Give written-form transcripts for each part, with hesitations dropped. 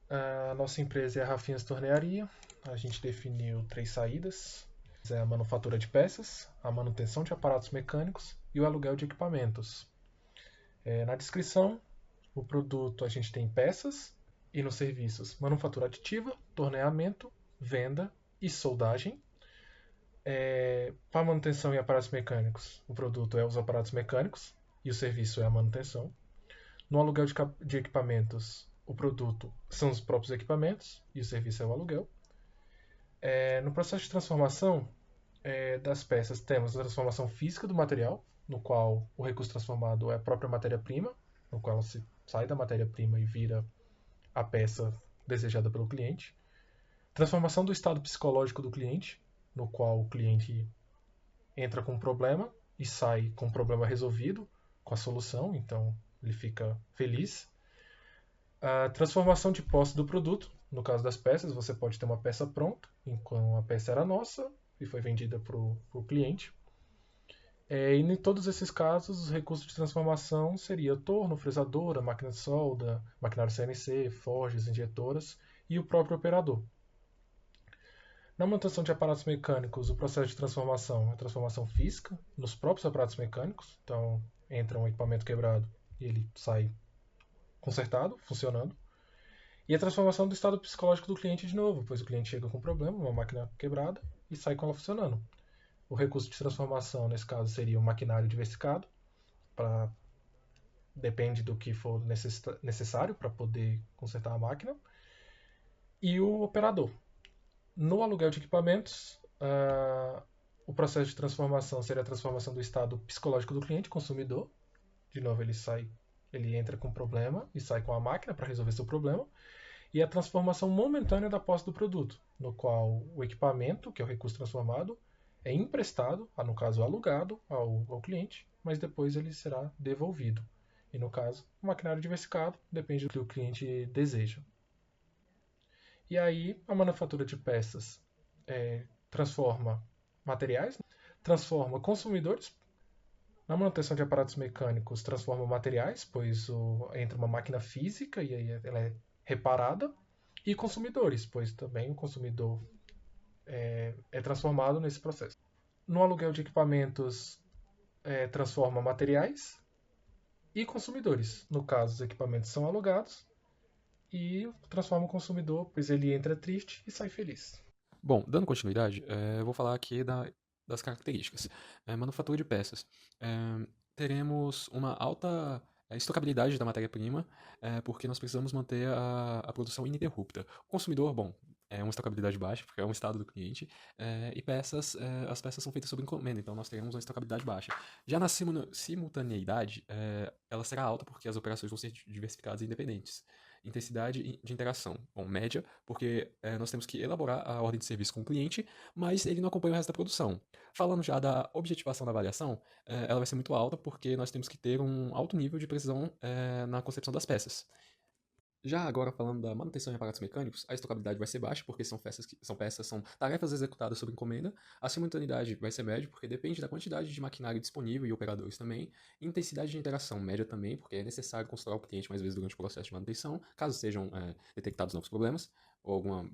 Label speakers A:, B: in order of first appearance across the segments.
A: A nossa empresa é a Rafinhas Tornearia. A gente definiu três saídas: é a manufatura de peças, a manutenção de aparatos mecânicos e o aluguel de equipamentos. Na descrição, o produto a gente tem peças e nos serviços manufatura aditiva, torneamento, venda e soldagem. Para manutenção e aparatos mecânicos, o produto é os aparatos mecânicos e o serviço é a manutenção. No aluguel de equipamentos, o produto são os próprios equipamentos e o serviço é o aluguel. No processo de transformação das peças, temos a transformação física do material, no qual o recurso transformado é a própria matéria-prima, no qual se sai da matéria-prima e vira a peça desejada pelo cliente. Transformação do estado psicológico do cliente, no qual o cliente entra com um problema e sai com o problema resolvido, com a solução, então ele fica feliz. A transformação de posse do produto, no caso das peças, você pode ter uma peça pronta, enquanto a peça era nossa e foi vendida para o cliente. E em todos esses casos, os recursos de transformação seria torno, fresadora, máquina de solda, maquinário CNC, forjas, injetoras e o próprio operador. Na manutenção de aparatos mecânicos, o processo de transformação é transformação física nos próprios aparatos mecânicos. Então, entra um equipamento quebrado e ele sai consertado, funcionando. E a transformação do estado psicológico do cliente de novo, pois o cliente chega com um problema, uma máquina quebrada, e sai com ela funcionando. O recurso de transformação, nesse caso, seria um maquinário diversificado, pra, depende do que for necessário para poder consertar a máquina, e o operador. No aluguel de equipamentos, o processo de transformação seria a transformação do estado psicológico do cliente, consumidor. De novo, ele entra com um problema e sai com a máquina para resolver seu problema. E a transformação momentânea da posse do produto, no qual o equipamento, que é o recurso transformado, é emprestado, no caso alugado, ao cliente, mas depois ele será devolvido. E no caso, o maquinário diversificado depende do que o cliente deseja. E aí, a manufatura de peças transforma materiais, transforma consumidores. Na manutenção de aparatos mecânicos, transforma materiais, pois entra uma máquina física e aí ela é reparada, e consumidores, pois também o consumidor é transformado nesse processo. No aluguel de equipamentos, transforma materiais e consumidores. No caso, os equipamentos são alugados e transforma o consumidor, pois ele entra triste e sai feliz.
B: Bom, dando continuidade, eu vou falar aqui das características. Manufatura de peças. Teremos uma alta estocabilidade da matéria-prima, porque nós precisamos manter a produção ininterrupta. O consumidor, bom, é uma estocabilidade baixa, porque é um estado do cliente, e as peças são feitas sob encomenda, então nós teremos uma estocabilidade baixa. Já na simultaneidade, ela será alta porque as operações vão ser diversificadas e independentes. Intensidade de interação. Bom, média, porque nós temos que elaborar a ordem de serviço com o cliente, mas ele não acompanha o resto da produção. Falando já da objetivação da avaliação, ela vai ser muito alta porque nós temos que ter um alto nível de precisão na concepção das peças. Já agora falando da manutenção em aparatos mecânicos, a estocabilidade vai ser baixa, porque são tarefas executadas sob encomenda. A simultaneidade vai ser média, porque depende da quantidade de maquinário disponível e operadores também. Intensidade de interação média também, porque é necessário consultar o cliente mais vezes durante o processo de manutenção, caso sejam detectados novos problemas ou alguma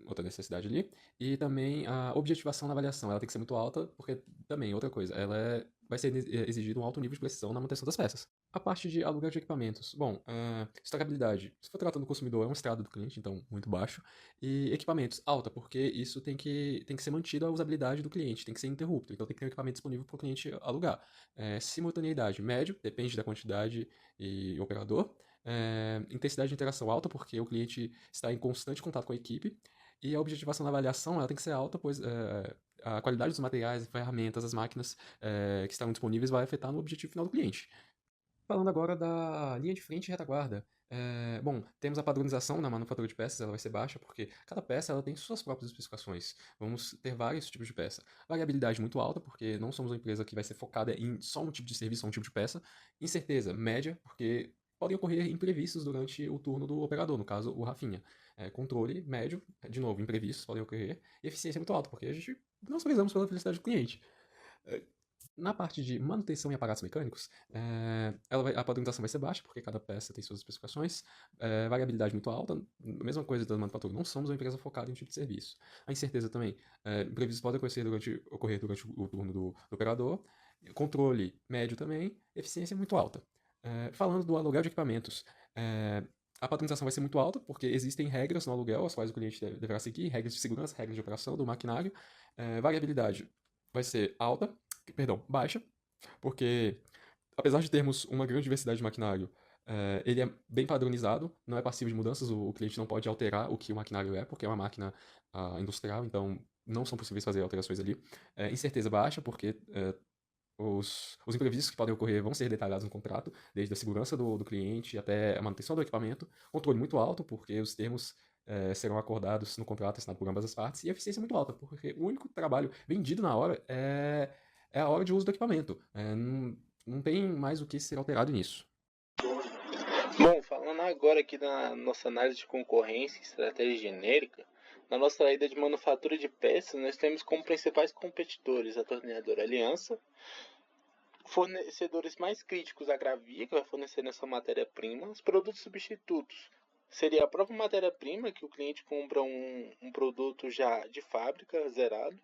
B: outra necessidade ali. E também a objetivação na avaliação, ela tem que ser muito alta, porque também, outra coisa, vai ser exigido um alto nível de precisão na manutenção das peças. A parte de aluguel de equipamentos. Bom, estragabilidade. Se for tratando do consumidor, é um estrado do cliente, então muito baixo. E equipamentos, alta, porque isso tem que ser mantido a usabilidade do cliente, tem que ser ininterrupto. Então tem que ter um equipamento disponível para o cliente alugar. Simultaneidade, médio, depende da quantidade e operador. Intensidade de interação alta, porque o cliente está em constante contato com a equipe. E a objetivação da avaliação ela tem que ser alta, pois a qualidade dos materiais, ferramentas, as máquinas que estarão disponíveis vai afetar no objetivo final do cliente. Falando agora da linha de frente e retaguarda. Bom, temos a padronização na manufatura de peças, ela vai ser baixa, porque cada peça ela tem suas próprias especificações. Vamos ter vários tipos de peça. Variabilidade muito alta, porque não somos uma empresa que vai ser focada em só um tipo de serviço, só um tipo de peça. Incerteza média, porque podem ocorrer imprevistos durante o turno do operador, no caso, o Rafinha. Controle médio, de novo, imprevistos podem ocorrer. E eficiência muito alta, porque nós prezamos pela felicidade do cliente. Na parte de manutenção e aparatos mecânicos, a padronização vai ser baixa, porque cada peça tem suas especificações, variabilidade muito alta, mesma coisa da manufatura, não somos uma empresa focada em tipo de serviço. A incerteza também, imprevistos podem ocorrer durante o turno do operador, controle médio também, eficiência muito alta. Falando do aluguel de equipamentos, a padronização vai ser muito alta, porque existem regras no aluguel, as quais o cliente deverá seguir, regras de segurança, regras de operação do maquinário. Variabilidade vai ser baixa, porque apesar de termos uma grande diversidade de maquinário, ele é bem padronizado, não é passivo de mudanças, o cliente não pode alterar o que o maquinário é, porque é uma máquina industrial, então não são possíveis fazer alterações ali. Incerteza baixa, porque os imprevistos que podem ocorrer vão ser detalhados no contrato, desde a segurança do cliente até a manutenção do equipamento. Controle muito alto, porque os termos serão acordados no contrato assinado por ambas as partes, e eficiência muito alta, porque o único trabalho vendido na hora é a hora de uso do equipamento. Não tem mais o que ser alterado nisso.
C: Bom, falando agora aqui da nossa análise de concorrência e estratégia genérica, na nossa saída de manufatura de peças, nós temos como principais competidores a torneadora Aliança, fornecedores mais críticos a Gravia, que vai fornecer nessa matéria-prima, os produtos substitutos. Seria a própria matéria-prima, que o cliente compra um produto já de fábrica, zerado.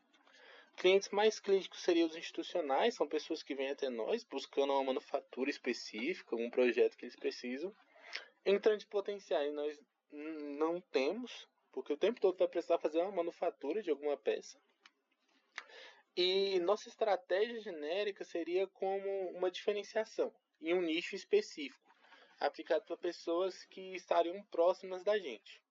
C: Clientes mais críticos seriam os institucionais, são pessoas que vêm até nós buscando uma manufatura específica, um projeto que eles precisam. Entrantes potenciais nós não temos, porque o tempo todo vai precisar fazer uma manufatura de alguma peça. E nossa estratégia genérica seria como uma diferenciação em um nicho específico, aplicado para pessoas que estariam próximas da gente.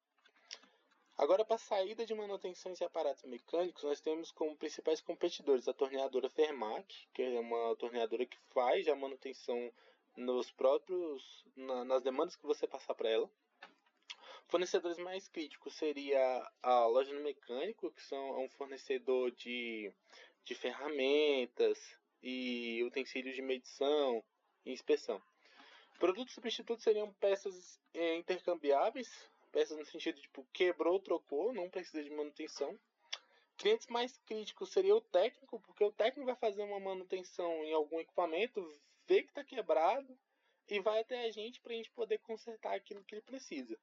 C: Agora, para a saída de manutenções e aparatos mecânicos, nós temos como principais competidores a torneadora Fermac, que é uma torneadora que faz a manutenção nas demandas que você passar para ela. Fornecedores mais críticos seria a loja no mecânico, que é um fornecedor de ferramentas e utensílios de medição e inspeção. Produtos substitutos seriam peças intercambiáveis, peças no sentido de tipo, quebrou, trocou, não precisa de manutenção. Clientes mais críticos seria o técnico, porque o técnico vai fazer uma manutenção em algum equipamento, vê que está quebrado e vai até a gente para a gente poder consertar aquilo que ele precisa.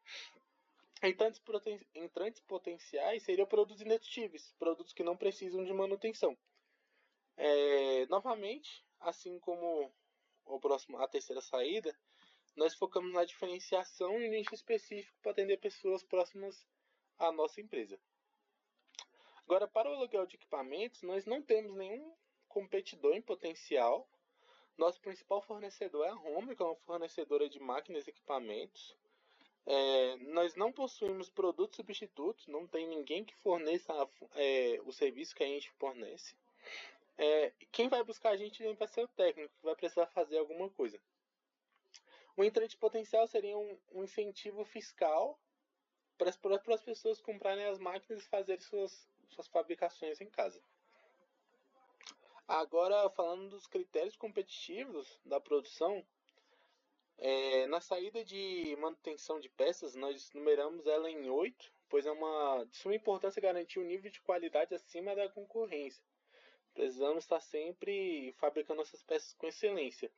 C: Entrantes potenciais seriam produtos indestrutíveis, produtos que não precisam de manutenção. Novamente, assim como a terceira saída, nós focamos na diferenciação em nicho específico para atender pessoas próximas à nossa empresa. Agora, para o aluguel de equipamentos, nós não temos nenhum competidor em potencial. Nosso principal fornecedor é a Home, que é uma fornecedora de máquinas e equipamentos. Nós não possuímos produtos substitutos, não tem ninguém que forneça o serviço que a gente fornece. Quem vai buscar a gente vai ser o técnico, que vai precisar fazer alguma coisa. O entrante potencial seria um incentivo fiscal para as pessoas comprarem as máquinas e fazerem suas fabricações em casa. Agora, falando dos critérios competitivos da produção, na saída de manutenção de peças, nós numeramos ela em 8, pois é de suma importância garantir um nível de qualidade acima da concorrência. Precisamos estar sempre fabricando essas peças com excelência.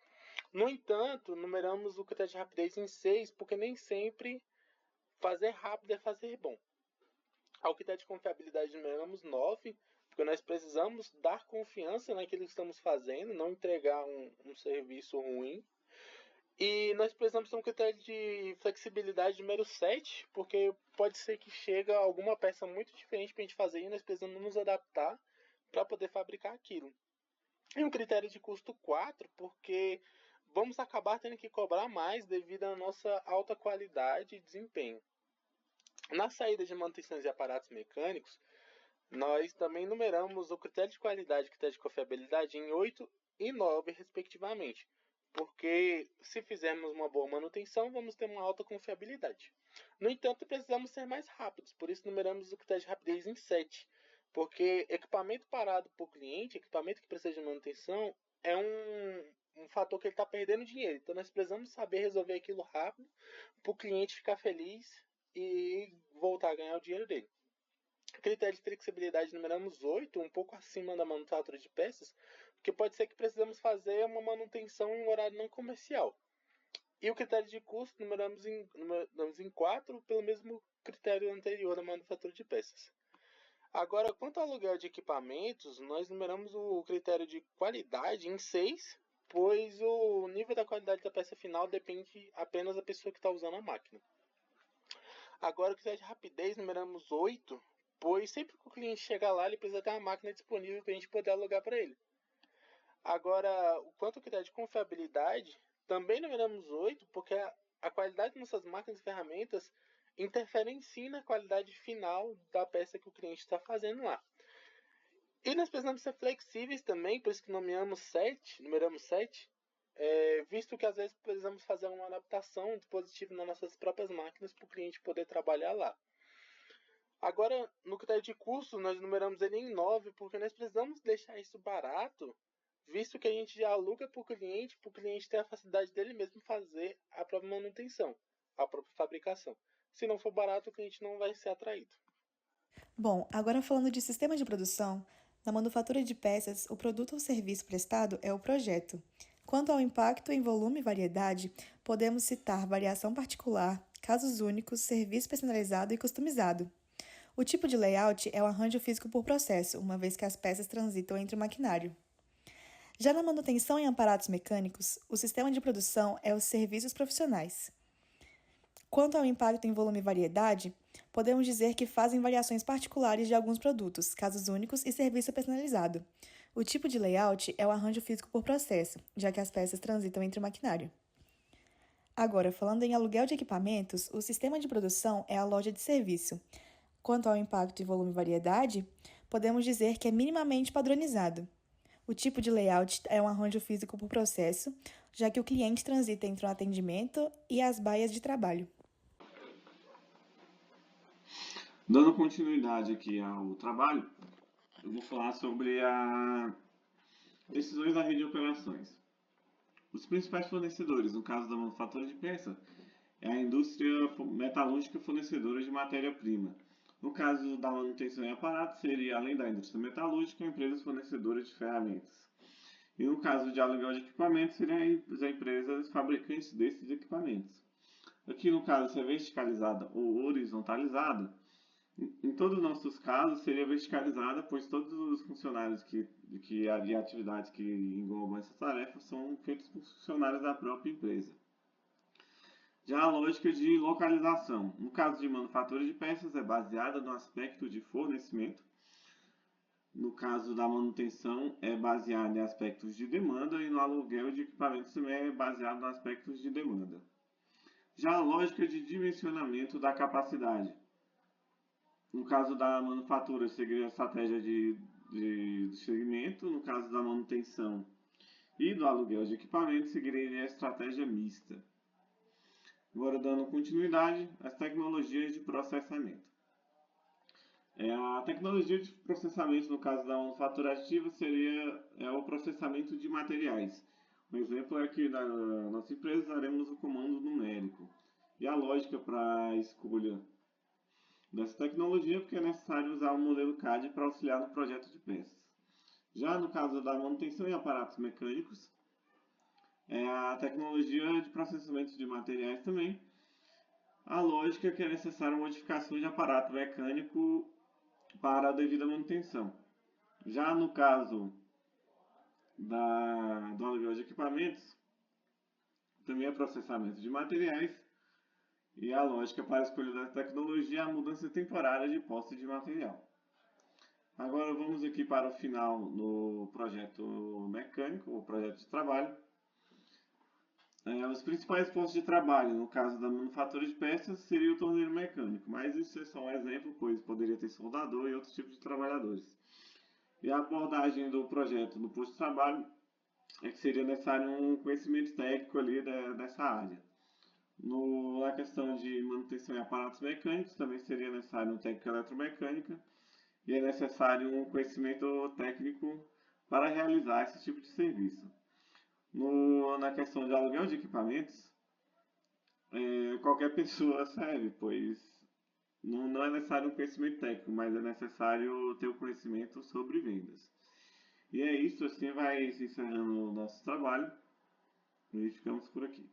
C: No entanto, numeramos o critério de rapidez em 6, porque nem sempre fazer rápido é fazer bom. Ao critério de confiabilidade, numeramos 9, porque nós precisamos dar confiança naquilo que estamos fazendo, não entregar um serviço ruim. E nós precisamos ter um critério de flexibilidade número 7, porque pode ser que chegue alguma peça muito diferente para a gente fazer e nós precisamos nos adaptar para poder fabricar aquilo. E um critério de custo 4, porque vamos acabar tendo que cobrar mais devido à nossa alta qualidade e desempenho. Na saída de manutenções e aparatos mecânicos, nós também numeramos o critério de qualidade e o critério de confiabilidade em 8 e 9, respectivamente. Porque se fizermos uma boa manutenção, vamos ter uma alta confiabilidade. No entanto, precisamos ser mais rápidos, por isso numeramos o critério de rapidez em 7. Porque equipamento parado por cliente, equipamento que precisa de manutenção, é um fator que ele está perdendo dinheiro. Então nós precisamos saber resolver aquilo rápido para o cliente ficar feliz e voltar a ganhar o dinheiro dele. Critério de flexibilidade numeramos 8, um pouco acima da manufatura de peças, que pode ser que precisamos fazer uma manutenção em horário não comercial. E o critério de custo numeramos em 4, pelo mesmo critério anterior da manufatura de peças. Agora, quanto ao aluguel de equipamentos, nós numeramos o critério de qualidade em 6, pois o nível da qualidade da peça final depende apenas da pessoa que está usando a máquina. Agora, o critério de rapidez numeramos 8, pois sempre que o cliente chegar lá, ele precisa ter uma máquina disponível para a gente poder alugar para ele. Agora, quanto ao critério de confiabilidade, também numeramos 8, porque a qualidade de nossas máquinas e ferramentas interferem sim na qualidade final da peça que o cliente está fazendo lá. E nós precisamos ser flexíveis também, por isso que numeramos 7, visto que às vezes precisamos fazer uma adaptação do dispositivo nas nossas próprias máquinas para o cliente poder trabalhar lá. Agora, no critério de custo, nós numeramos ele em 9, porque nós precisamos deixar isso barato, visto que a gente já aluga para o cliente ter a facilidade dele mesmo fazer a própria manutenção, a própria fabricação. Se não for barato, o cliente não vai ser atraído.
D: Bom, agora falando de sistema de produção, na manufatura de peças, o produto ou serviço prestado é o projeto. Quanto ao impacto em volume e variedade, podemos citar variação particular, casos únicos, serviço personalizado e customizado. O tipo de layout é o arranjo físico por processo, uma vez que as peças transitam entre o maquinário. Já na manutenção em aparatos mecânicos, o sistema de produção é os serviços profissionais. Quanto ao impacto em volume e variedade, podemos dizer que fazem variações particulares de alguns produtos, casos únicos e serviço personalizado. O tipo de layout é o arranjo físico por processo, já que as peças transitam entre o maquinário. Agora, falando em aluguel de equipamentos, o sistema de produção é a loja de serviço. Quanto ao impacto em volume e variedade, podemos dizer que é minimamente padronizado. O tipo de layout é um arranjo físico por processo, já que o cliente transita entre o atendimento e as baias de trabalho.
E: Dando continuidade aqui ao trabalho, eu vou falar sobre as decisões da rede de operações. Os principais fornecedores, no caso da manufatura de peça, é a indústria metalúrgica fornecedora de matéria-prima. No caso da manutenção em aparatos, seria, além da indústria metalúrgica, empresas fornecedoras de ferramentas. E no caso de aluguel de equipamentos, seriam as empresas fabricantes desses equipamentos. Aqui no caso, se é verticalizada ou horizontalizada, em todos os nossos casos seria verticalizada, pois todos os funcionários de atividades que englobam essa tarefa são feitos por funcionários da própria empresa. Já a lógica de localização, no caso de manufatura de peças, é baseada no aspecto de fornecimento. No caso da manutenção, é baseada em aspectos de demanda, e no aluguel de equipamentos também é baseado em aspectos de demanda. Já a lógica de dimensionamento da capacidade. No caso da manufatura, seguiria a estratégia de segmento. No caso da manutenção e do aluguel de equipamentos, seguiria a estratégia mista. Agora, dando continuidade, as tecnologias de processamento. A tecnologia de processamento, no caso da manufatura aditiva, seria o processamento de materiais. Um exemplo é que na nossa empresa usaremos o comando numérico. E a lógica para a escolha dessa tecnologia, porque é necessário usar o modelo CAD para auxiliar no projeto de peças. Já no caso da manutenção em aparatos mecânicos, é a tecnologia de processamento de materiais também. A lógica é que é necessária modificação de aparato mecânico para a devida manutenção. Já no caso do aluguel de equipamentos, também é processamento de materiais. E a lógica para a escolha da tecnologia é a mudança temporária de posse de material. Agora vamos aqui para o final no projeto mecânico, o projeto de trabalho. Os principais postos de trabalho, no caso da manufatura de peças, seria o torneiro mecânico, mas isso é só um exemplo, pois poderia ter soldador e outros tipos de trabalhadores. E a abordagem do projeto no posto de trabalho é que seria necessário um conhecimento técnico ali dessa área. Na questão de manutenção em aparatos mecânicos, também seria necessário um técnico eletromecânica e é necessário um conhecimento técnico para realizar esse tipo de serviço. Na questão de aluguel de equipamentos, qualquer pessoa serve, pois não é necessário um conhecimento técnico, mas é necessário ter o conhecimento sobre vendas. E é isso, assim vai se encerrando o nosso trabalho e ficamos por aqui.